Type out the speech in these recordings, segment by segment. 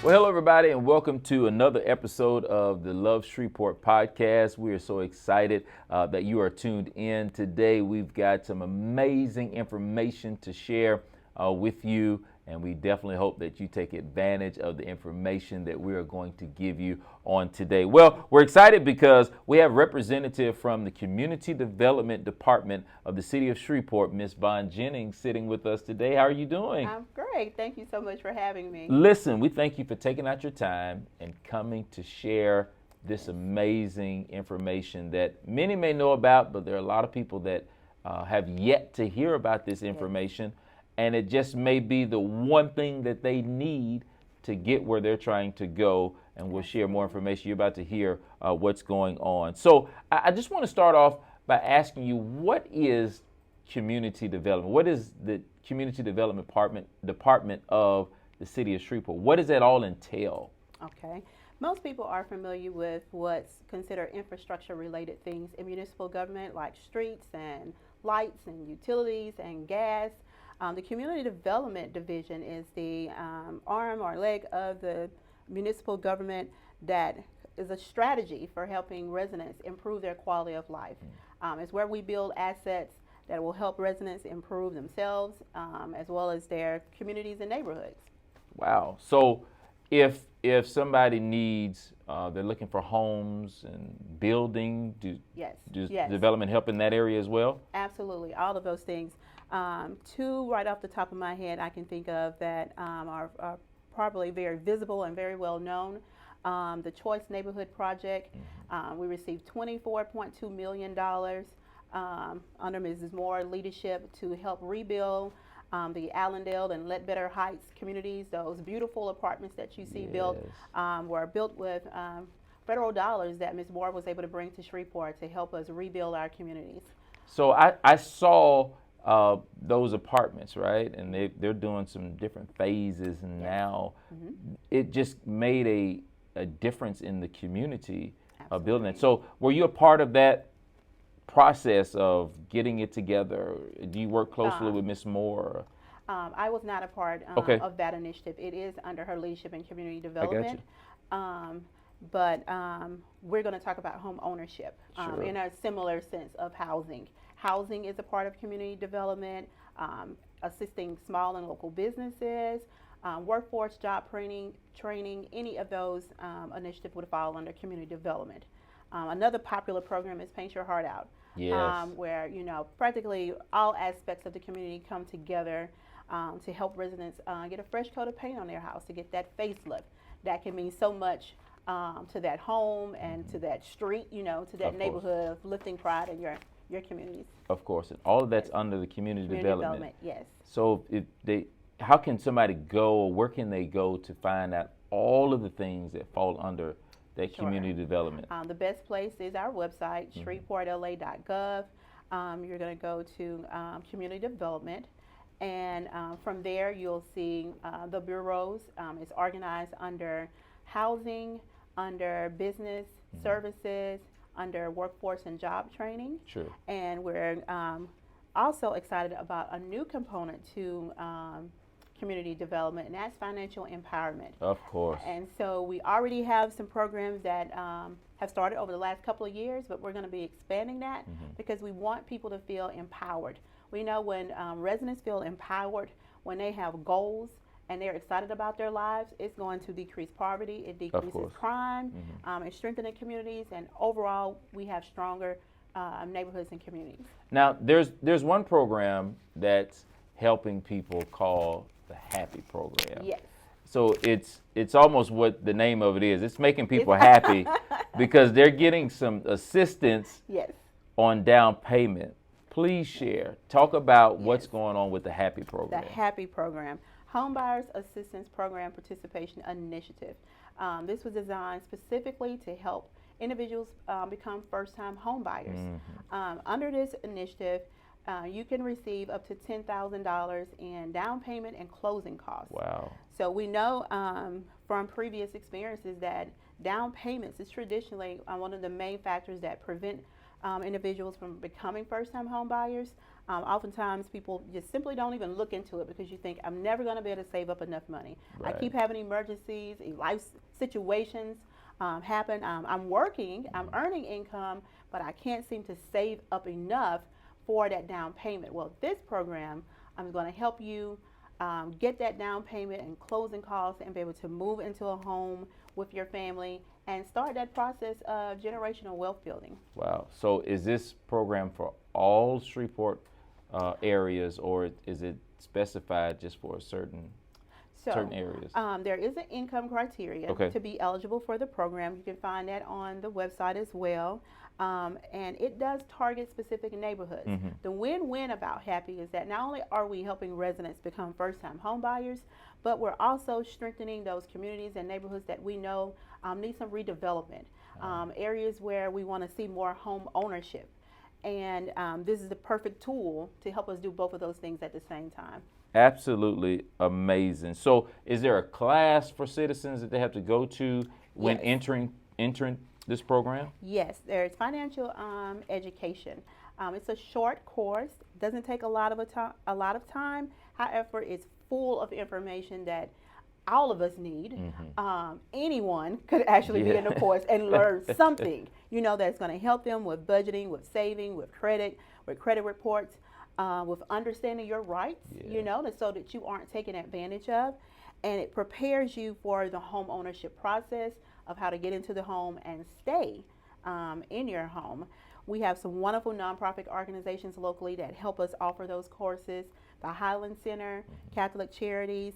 Well, hello, everybody, and welcome to another episode of the Love Shreveport Podcast. We are so excited that you are tuned in today. We've got some amazing information to share with you, and we definitely hope that you take advantage of the information that we are going to give you on today. Well, we're excited because we have a representative from the Community Development Department of the City of Shreveport, Ms. Jennings, sitting with us today. How are you doing? I'm great. Thank you so much for having me. Listen, we thank you for taking out your time and coming to share this amazing information that many may know about, but there are a lot of people that have yet to hear about this information. And it just may be the one thing that they need to get where they're trying to go. And we'll share more information. You're about to hear what's going on. So I just want to start off by asking you, what is community development? What is the Community Development Department of the City of Shreveport? What does that all entail? Okay. Most people are familiar with what's considered infrastructure-related things in municipal government, like streets and lights and utilities and gas. The Community Development Division is the arm or leg of the municipal government that is a strategy for helping residents improve their quality of life. It's where we build assets that will help residents improve themselves as well as their communities and neighborhoods. Wow. So if somebody needs, they're looking for homes and building, does development help in that area as well? Absolutely, all of those things. Two right off the top of my head I can think of that are probably very visible and very well known. The Choice Neighborhood Project, we received $24.2 million under Mrs. Moore's leadership to help rebuild the Allendale and Ledbetter Heights communities. Those beautiful apartments that you see built were built with federal dollars that Ms. Moore was able to bring to Shreveport to help us rebuild our communities. So I saw those apartments, right? And they're doing some different phases, and now it just made a difference in the community of building it. So were you a part of that process of getting it together? Do you work closely with Ms. Moore? I was not a part of that initiative. It is under her leadership in community development. But we're going to talk about home ownership in a similar sense of housing. Housing is a part of community development, assisting small and local businesses, workforce job training, any of those initiatives would fall under community development. Another popular program is Paint Your Heart Out, where practically all aspects of the community come together to help residents get a fresh coat of paint on their house, to get that facelift. That can mean so much to that home and to that street, to that neighborhood, of lifting pride in your communities. Of course, and all of that's under the community development. Yes. So how can somebody go, or where can they go to find out all of the things that fall under that community development? The best place is our website, shreveportla.gov. You're going to go to community development, and from there you'll see the bureaus. It's organized under housing, under business services, under workforce and job training. Sure. And we're also excited about a new component to community development, and that's financial empowerment. Of course. And so we already have some programs that have started over the last couple of years, but we're going to be expanding that because we want people to feel empowered. We know when residents feel empowered, when they have goals and they're excited about their lives, it's going to decrease poverty, it decreases crime, it strengthens communities, and overall we have stronger neighborhoods and communities. Now, there's one program that's helping people called the HAPPI Program. Yes. So it's almost what the name of it is. It's making people happy because they're getting some assistance on down payment. Please share. Talk about what's going on with the HAPPI Program. The HAPPI Program, Home Buyers Assistance Program Participation Initiative. This was designed specifically to help individuals become first-time home buyers. Under this initiative, you can receive up to $10,000 in down payment and closing costs. Wow. So we know from previous experiences that down payments is traditionally one of the main factors that prevent individuals from becoming first-time home buyers. Oftentimes people just simply don't even look into it because you think, I'm never going to be able to save up enough money. Right. I keep having emergencies, life situations happen. I'm working, I'm earning income, but I can't seem to save up enough for that down payment. Well, this program, I'm going to help you get that down payment and closing costs and be able to move into a home with your family and start that process of generational wealth building. Wow. So is this program for all Shreveport areas, or is it specified just for certain areas? There is an income criteria to be eligible for the program. You can find that on the website as well. And it does target specific neighborhoods. Mm-hmm. The win-win about HAPPI is that not only are we helping residents become first-time home buyers, but we're also strengthening those communities and neighborhoods that we know need some redevelopment, areas where we want to see more home ownership. And this is the perfect tool to help us do both of those things at the same time. Absolutely amazing. So is there a class for citizens that they have to go to when entering this program? Yes, there's financial education. It's a short course. Doesn't take a lot of time. However, it's full of information that all of us need. Mm-hmm. Anyone could actually be in the course and learn something, that's going to help them with budgeting, with saving, with credit reports, with understanding your rights, so that you aren't taken advantage of. And it prepares you for the home ownership process of how to get into the home and stay in your home. We have some wonderful nonprofit organizations locally that help us offer those courses. The Highland Center, Catholic Charities,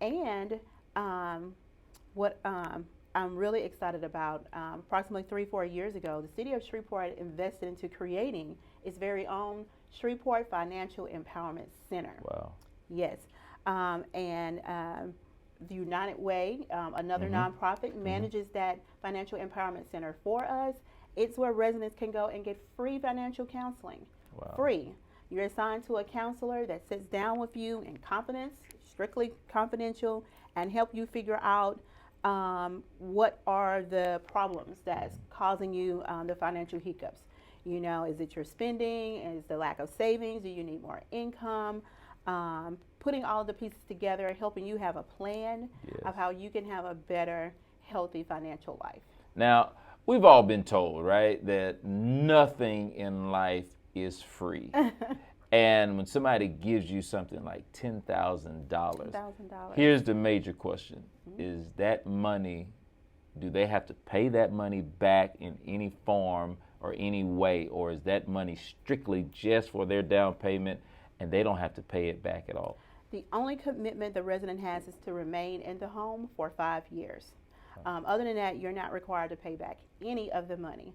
and what I'm really excited about, approximately 3-4 years ago, the city of Shreveport invested into creating its very own Shreveport Financial Empowerment Center. Wow. Yes. And the United Way, another nonprofit, manages that Financial Empowerment Center for us. It's where residents can go and get free financial counseling. Wow. Free. You're assigned to a counselor that sits down with you in confidence, strictly confidential, and help you figure out what are the problems that's causing you the financial hiccups. Is it your spending? Is the lack of savings? Do you need more income? Putting all of the pieces together, helping you have a plan of how you can have a better, healthy financial life. Now, we've all been told, right, that nothing in life is free. And when somebody gives you something like $10,000, here's the major question. Is that money, do they have to pay that money back in any form or any way, or is that money strictly just for their down payment and they don't have to pay it back at all? The only commitment the resident has is to remain in the home for 5 years. Other than that, you're not required to pay back any of the money.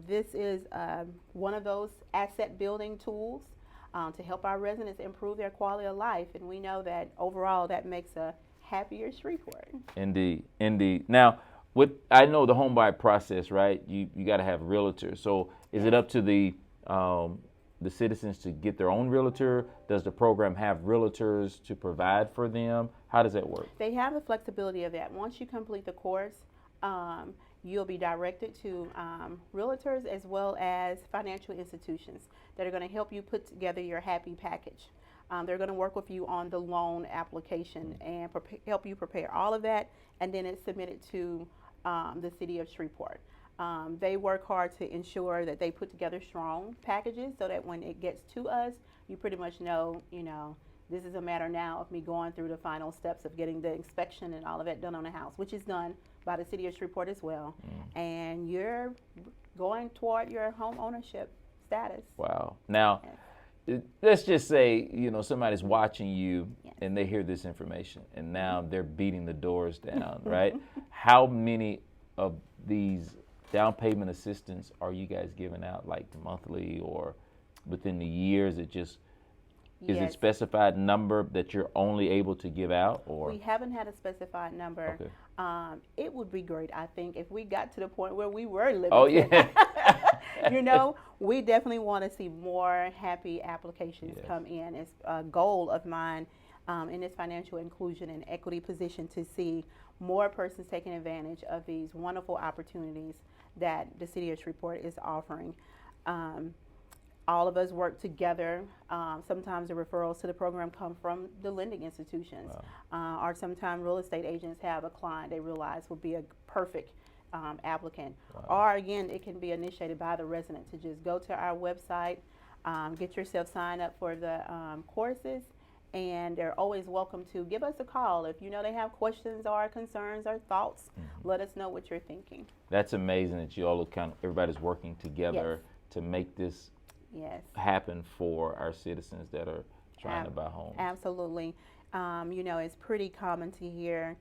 This is one of those asset building tools to help our residents improve their quality of life, and we know that overall that makes a happier Shreveport. Indeed, indeed. Now, I know the home buy process, right? You got to have realtors. So is it up to the citizens to get their own realtor? Does the program have realtors to provide for them? How does that work? They have the flexibility of that. Once you complete the course, you'll be directed to realtors as well as financial institutions that are going to help you put together your HAPPI package. They're going to work with you on the loan application and help you prepare all of that, and then it's submitted to the city of Shreveport. They work hard to ensure that they put together strong packages so that when it gets to us, you pretty much know, this is a matter now of me going through the final steps of getting the inspection and all of that done on the house, which is done by the city of Shreveport as well. And you're going toward your home ownership status. Wow. Now, let's just say, somebody's watching you and they hear this information and now they're beating the doors down, right? How many of these down payment assistance are you guys giving out, like monthly or within the year? Is it it specified number that you're only able to give out, or? We haven't had a specified number. Okay. It would be great, I think, if we got to the point where we were limited. Oh, yeah. We definitely want to see more HAPPI applications come in. It's a goal of mine in this financial inclusion and equity position to see more persons taking advantage of these wonderful opportunities that the city of Shreveport is offering. All of us work together. Sometimes the referrals to the program come from the lending institutions. Wow. Or sometimes real estate agents have a client they realize would be a perfect applicant. Wow. Or again, it can be initiated by the resident to just go to our website, get yourself signed up for the courses, and they're always welcome to give us a call. If you know they have questions or concerns or thoughts, let us know what you're thinking. That's amazing that you all everybody's working together to make this happen for our citizens that are trying to buy homes. Absolutely. It's pretty common to hear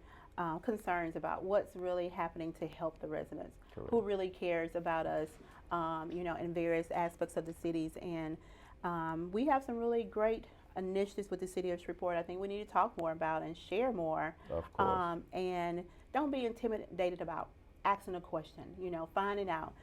concerns about what's really happening to help the residents. Correct. Who really cares about us, in various aspects of the cities. And we have some really great initiatives with the city of Shreveport. I think we need to talk more about and share more. Of course. And don't be intimidated about asking a question, finding out.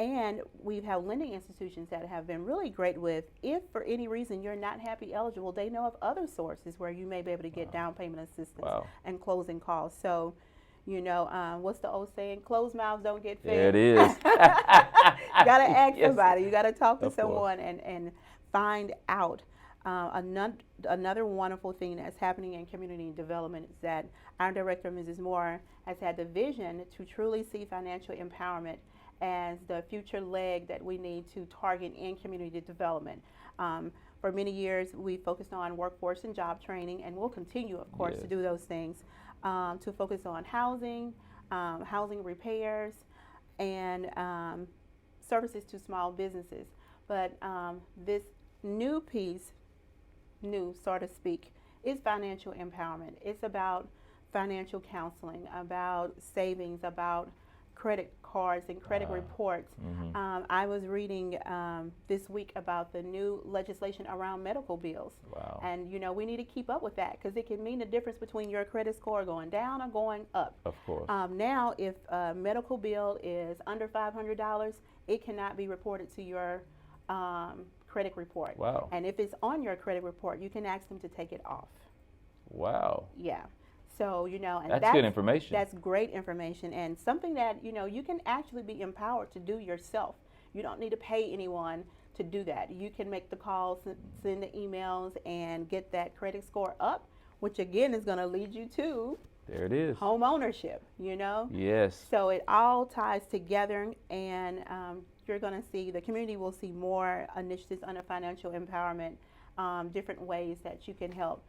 And we have lending institutions that have been really great with, if for any reason you're not HAPPI eligible, they know of other sources where you may be able to get down payment assistance and closing costs. So, what's the old saying? Closed mouths don't get fed. There it is. You got to ask somebody. You got to talk to someone and find out. Another wonderful thing that's happening in community development is that our director, Mrs. Moore, has had the vision to truly see financial empowerment as the future leg that we need to target in community development. For many years, we focused on workforce and job training, and we'll continue, of course, to do those things, to focus on housing, housing repairs, and services to small businesses. But this new piece, so to speak, is financial empowerment. It's about financial counseling, about savings, about credit cards and credit reports. I was reading this week about the new legislation around medical bills. Wow. And we need to keep up with that because it can mean the difference between your credit score going down or going up. Of course. Now, if a medical bill is under $500, it cannot be reported to your credit report. Wow. And if it's on your credit report, you can ask them to take it off. Wow. Yeah. So, and that's good information. That's great information and something that, you can actually be empowered to do yourself. You don't need to pay anyone to do that. You can make the calls, send the emails, and get that credit score up, which again is going to lead you to there it is. Home ownership, Yes. So it all ties together, and you're going to see, the community will see more initiatives under financial empowerment, different ways that you can help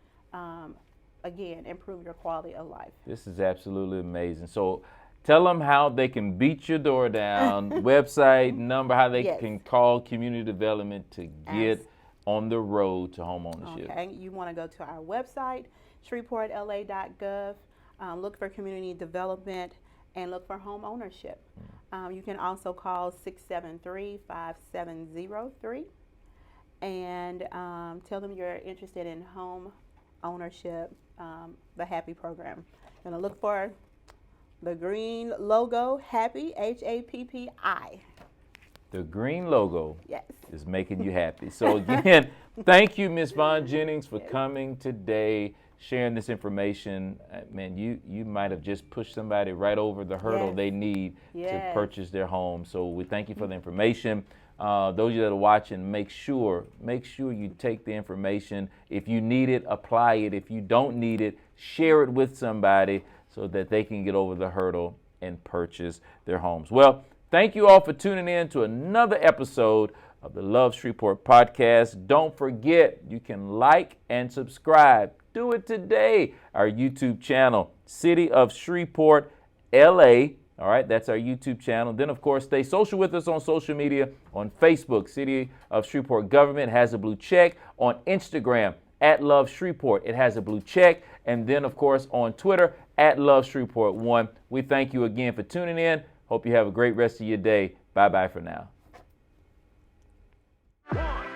again, improve your quality of life. This is absolutely amazing. So tell them how they can beat your door down, website, number, how they can call community development to get on the road to home ownership. Okay, you want to go to our website, shreveportla.gov, look for community development, and look for home ownership. You can also call 673-5703 and tell them you're interested in home ownership, the HAPPI Program. You're going to look for the green logo, HAPPI, HAPPI. The green logo yes. is making you happy. So again, thank you, Ms. Von Jennings, for coming today, sharing this information. Man, you might have just pushed somebody right over the hurdle they need to purchase their home. So we thank you for the information. Those of you that are watching, make sure you take the information. If you need it, apply it. If you don't need it, share it with somebody so that they can get over the hurdle and purchase their homes. Well, thank you all for tuning in to another episode of the Love Shreveport Podcast. Don't forget, you can like and subscribe. Do it today. Our YouTube channel, City of Shreveport, LA. All right, that's our YouTube channel. Then, of course, stay social with us on social media. On Facebook, City of Shreveport Government has a blue check. On Instagram, @LoveShreveport, it has a blue check. And then, of course, on Twitter, @LoveShreveport1. We thank you again for tuning in. Hope you have a great rest of your day. Bye-bye for now. 1